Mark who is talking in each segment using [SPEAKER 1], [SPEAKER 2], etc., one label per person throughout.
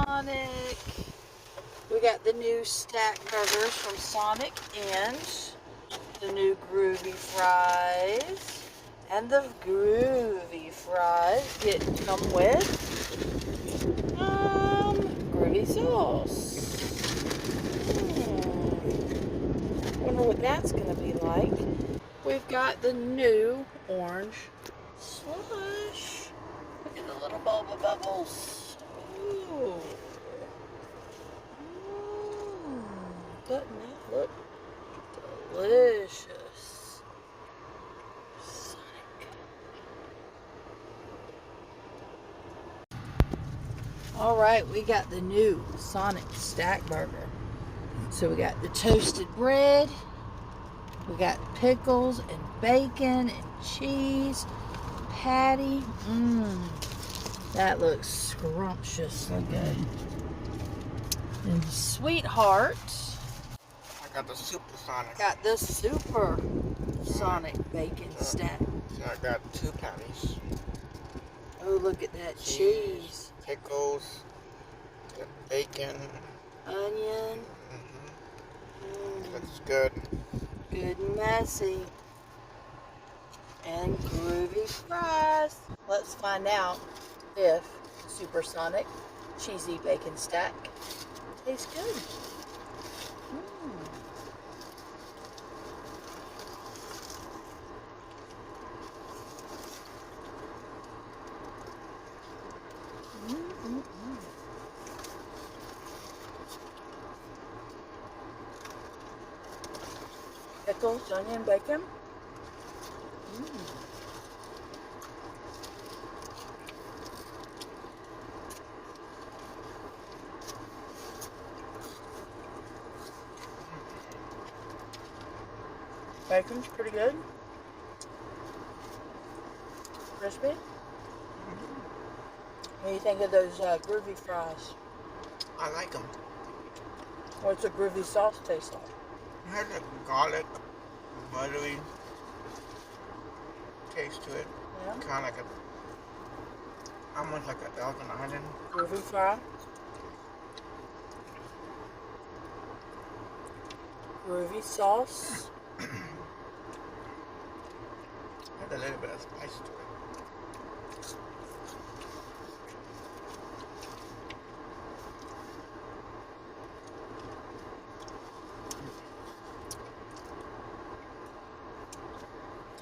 [SPEAKER 1] Sonic. We got the new stack burgers from Sonic and the new Groovy fries. And the Groovy fries come with Groovy sauce. Wonder what that's gonna be like. We've got the new orange slush. Look at the little bubbles. Ooh. Doesn't that look delicious? Sonic. Alright, we got the new Sonic Stack Burger. So we got the toasted bread, we got pickles and bacon and cheese, patty. That looks scrumptiously good. And sweetheart.
[SPEAKER 2] I got the Super Sonic.
[SPEAKER 1] Got the Super Sonic bacon stack.
[SPEAKER 2] So I got 2 patties.
[SPEAKER 1] Oh, look at that cheese.
[SPEAKER 2] Pickles, bacon,
[SPEAKER 1] onion.
[SPEAKER 2] Looks good.
[SPEAKER 1] Good and messy. And Groovy fries. Let's find out if Supersonic cheesy bacon stack tastes good. Pickles, onion, bacon. Bacon's pretty good. Crispy. What do you think of those Groovy fries?
[SPEAKER 2] I like them.
[SPEAKER 1] What's the Groovy sauce taste like?
[SPEAKER 2] It has a garlic, buttery taste to it.
[SPEAKER 1] Yeah.
[SPEAKER 2] Kind of like almost like a Thousand Island.
[SPEAKER 1] Groovy fry. Groovy sauce.
[SPEAKER 2] Has a little bit of spice to it.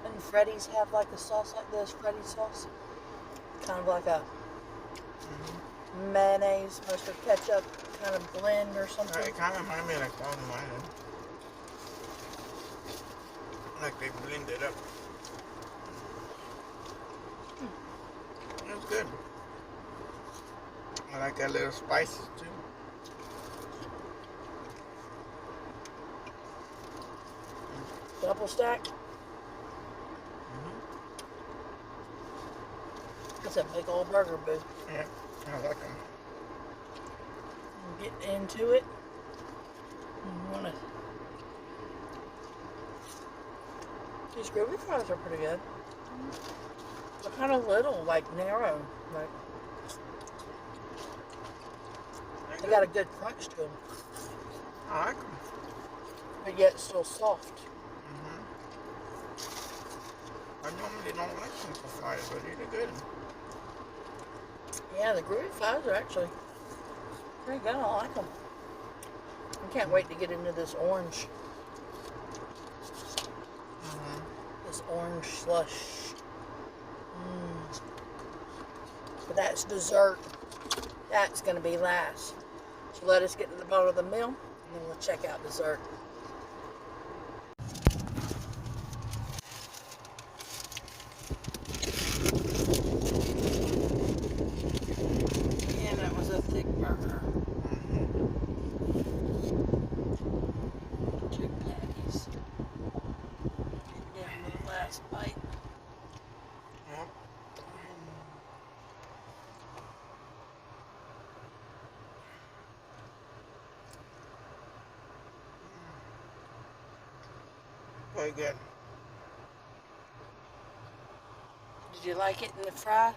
[SPEAKER 1] And Freddy's have like a sauce like this, Freddy's sauce. Kind of like a mayonnaise, mustard, ketchup kind of blend or something.
[SPEAKER 2] It kind of reminds me of like Thousand Island. Like they blend it up. It's good. I like that little spices too.
[SPEAKER 1] Double stack. That's a big old burger, boo.
[SPEAKER 2] Yeah, I like them.
[SPEAKER 1] Get into it. These Groovy fries are pretty good. They're kind of little, like narrow. Like they got a good crunch to them,
[SPEAKER 2] I like them.
[SPEAKER 1] but yet still soft.
[SPEAKER 2] I normally don't like simple fries, but these are good.
[SPEAKER 1] Yeah, the Groovy fries are actually pretty good. I like them. I can't wait to get into this orange. This orange slush. But that's dessert. That's going to be last. So let us get to the bottom of the meal, and then we'll check out dessert. And that was a thick burger. 2 patties. Yeah, the last bite.
[SPEAKER 2] Yep. Very good.
[SPEAKER 1] Did you like it in the fry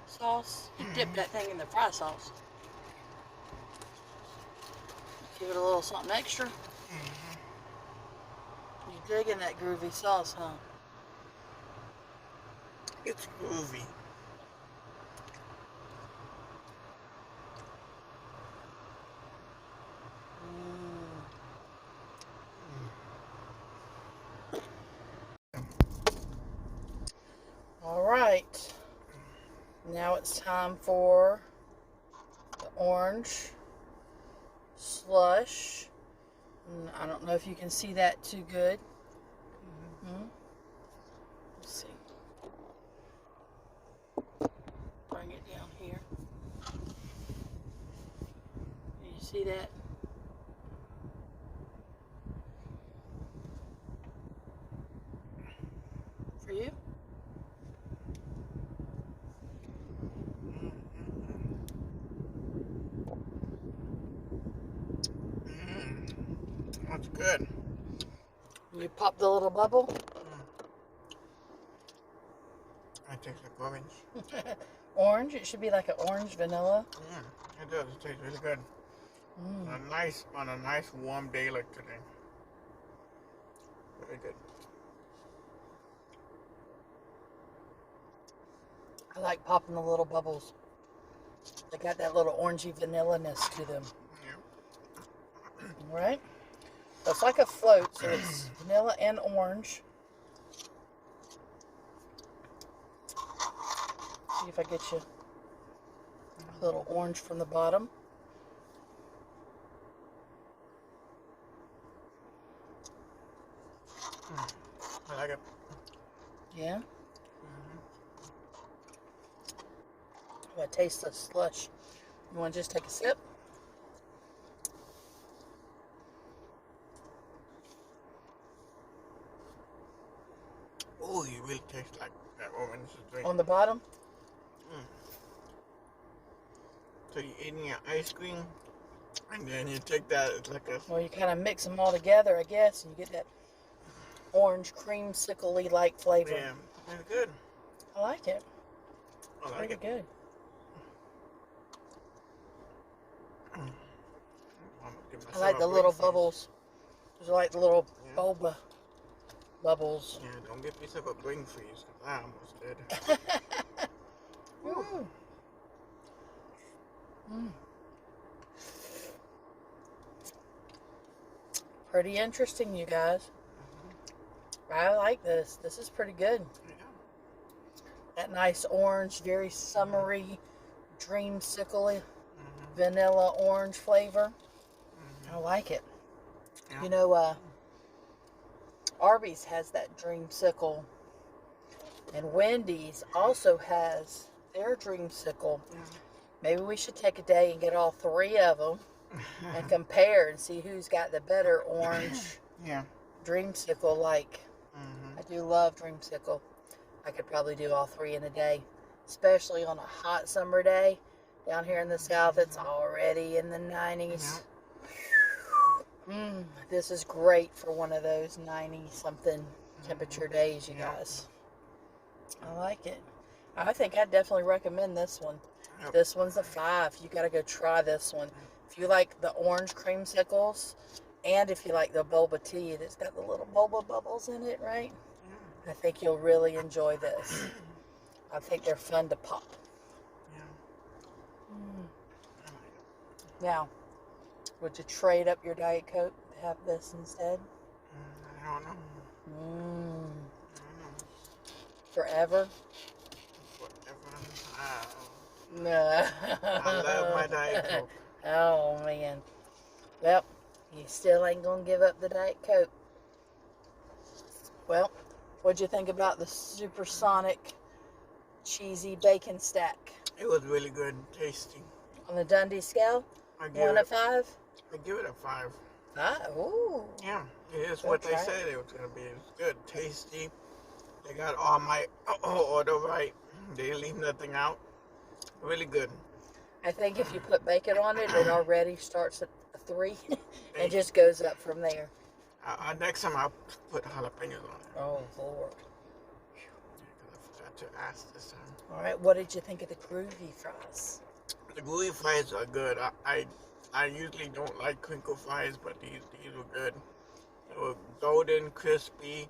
[SPEAKER 1] sauce? You dipped that thing in the fry sauce. Give it a little something extra. You digging that groovy sauce, huh?
[SPEAKER 2] It's groovy.
[SPEAKER 1] All right. Now it's time for the orange slush. I don't know if you can see that too good. Let's see. Bring it down here. Can you see that? For you?
[SPEAKER 2] That's good.
[SPEAKER 1] You pop the little bubble.
[SPEAKER 2] It tastes like orange.
[SPEAKER 1] Orange. It should be like an orange vanilla.
[SPEAKER 2] It does. It tastes really good. On a nice warm day like today. Very good.
[SPEAKER 1] I like popping the little bubbles. They got that little orangey vanilla-ness to them.
[SPEAKER 2] Yeah.
[SPEAKER 1] All right. So it's like a float, so it's vanilla and orange. See if I get you a little orange from the bottom.
[SPEAKER 2] I like it.
[SPEAKER 1] Yeah. I'm gonna taste the slush. You want to just take a sip?
[SPEAKER 2] Oh, you really taste like that orange drink.
[SPEAKER 1] On the bottom?
[SPEAKER 2] So you're eating your ice cream, and then you take that, it's like a...
[SPEAKER 1] Well, you kind of mix them all together, I guess, and you get that orange creamsicle-y like flavor.
[SPEAKER 2] Yeah, it's good.
[SPEAKER 1] I like it.
[SPEAKER 2] I like
[SPEAKER 1] Pretty
[SPEAKER 2] it.
[SPEAKER 1] good. I like the little bubbles. Those are like the little boba bubbles.
[SPEAKER 2] Yeah, don't get yourself a brain freeze, 'cause I almost did.
[SPEAKER 1] Pretty interesting, you guys. I like this. This is pretty good. That nice orange, very summery, dreamsicle vanilla orange flavor. I like it.
[SPEAKER 2] Yeah.
[SPEAKER 1] You know, Arby's has that dreamsicle, and Wendy's also has their dreamsicle. Maybe we should take a day and get all three of them and compare and see who's got the better orange dreamsicle. Like, I do love dreamsicle. I could probably do all three in a day, especially on a hot summer day. Down here in the South, it's already in the 90s. This is great for one of those 90-something temperature days, you guys. I like it. I think I'd definitely recommend this one. This one's a 5. You got to go try this one. If you like the orange creamsicles, and if you like the boba tea that's got the little boba bubbles in it, right? I think you'll really enjoy this. I think they're fun to pop. Now, would you trade up your Diet Coke to have this instead?
[SPEAKER 2] I don't know.
[SPEAKER 1] Forever?
[SPEAKER 2] Forever.
[SPEAKER 1] No.
[SPEAKER 2] I love my Diet Coke.
[SPEAKER 1] Oh, man. Well, you still ain't going to give up the Diet Coke. Well, what'd you think about the supersonic cheesy bacon stack?
[SPEAKER 2] It was really good, tasty.
[SPEAKER 1] On the Dundee scale? 1 to 5?
[SPEAKER 2] I give it a 5.
[SPEAKER 1] 5? Ooh.
[SPEAKER 2] Yeah, it is what they said it was going to be. It's good, tasty. They got all my order right. They didn't leave nothing out. Really good.
[SPEAKER 1] I think if you put bacon on it, it already starts at a 3 and just goes up from there.
[SPEAKER 2] Next time I'll put jalapenos on it.
[SPEAKER 1] Oh, Lord.
[SPEAKER 2] I forgot to ask this time.
[SPEAKER 1] All right, what did you think of the groovy fries?
[SPEAKER 2] The groovy fries are good. I usually don't like crinkle fries, but these were good. They were golden, crispy.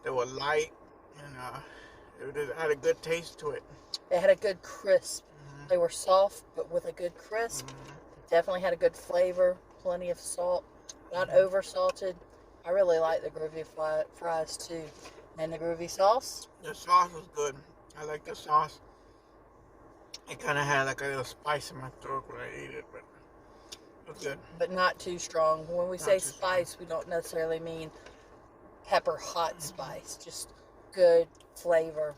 [SPEAKER 2] They were light, and it had a good taste to it.
[SPEAKER 1] They had a good crisp.
[SPEAKER 2] Mm-hmm.
[SPEAKER 1] They were soft, but with a good crisp.
[SPEAKER 2] Mm-hmm.
[SPEAKER 1] Definitely had a good flavor. Plenty of salt. Not over salted. I really like the Groovy fries too. And the Groovy sauce?
[SPEAKER 2] The sauce was good. I like the sauce. It kind of had like a little spice in my throat when I ate it, but it was good.
[SPEAKER 1] But not too strong. When we say spice, we don't necessarily mean pepper hot spice. Just good flavor.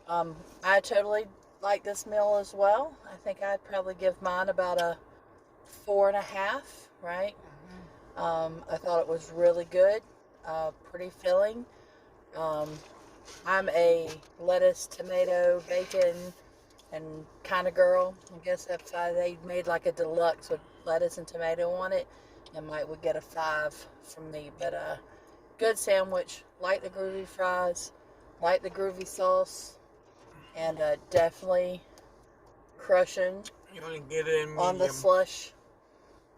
[SPEAKER 1] I totally like this meal as well. I think I'd probably give mine about a 4.5, right? I thought it was really good, pretty filling. I'm a lettuce, tomato, bacon, and kind of girl. I guess if they made like a deluxe with lettuce and tomato on it, would get a 5 from me. But good sandwich. Like the Groovy fries, like the Groovy sauce, and definitely crushing.
[SPEAKER 2] You only get it in medium.
[SPEAKER 1] On the slush.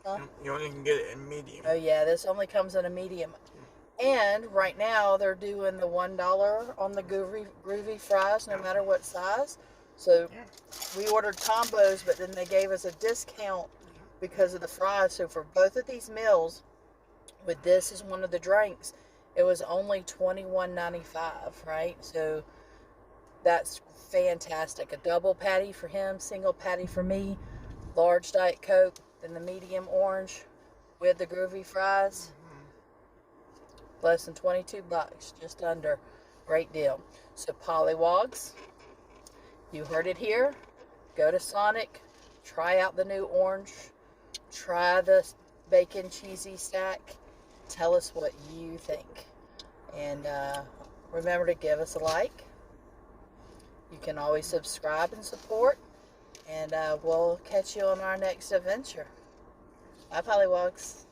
[SPEAKER 1] Huh?
[SPEAKER 2] You only can get it in medium.
[SPEAKER 1] Oh yeah, this only comes in a medium. And right now they're doing the $1 on the Groovy fries, no matter what size. So we ordered combos, but then they gave us a discount because of the fries. So for both of these meals, with this as one of the drinks, it was only $21.95, right? So that's fantastic. A double patty for him, single patty for me, large Diet Coke, then the medium orange with the Groovy fries. Less than $22, just under. Great deal. So Pollywogs, you heard it here. Go to Sonic, try out the new orange, try the bacon cheesy stack. Tell us what you think. And remember to give us a like. You can always subscribe and support. And we'll catch you on our next adventure. Bye, Pollywogs.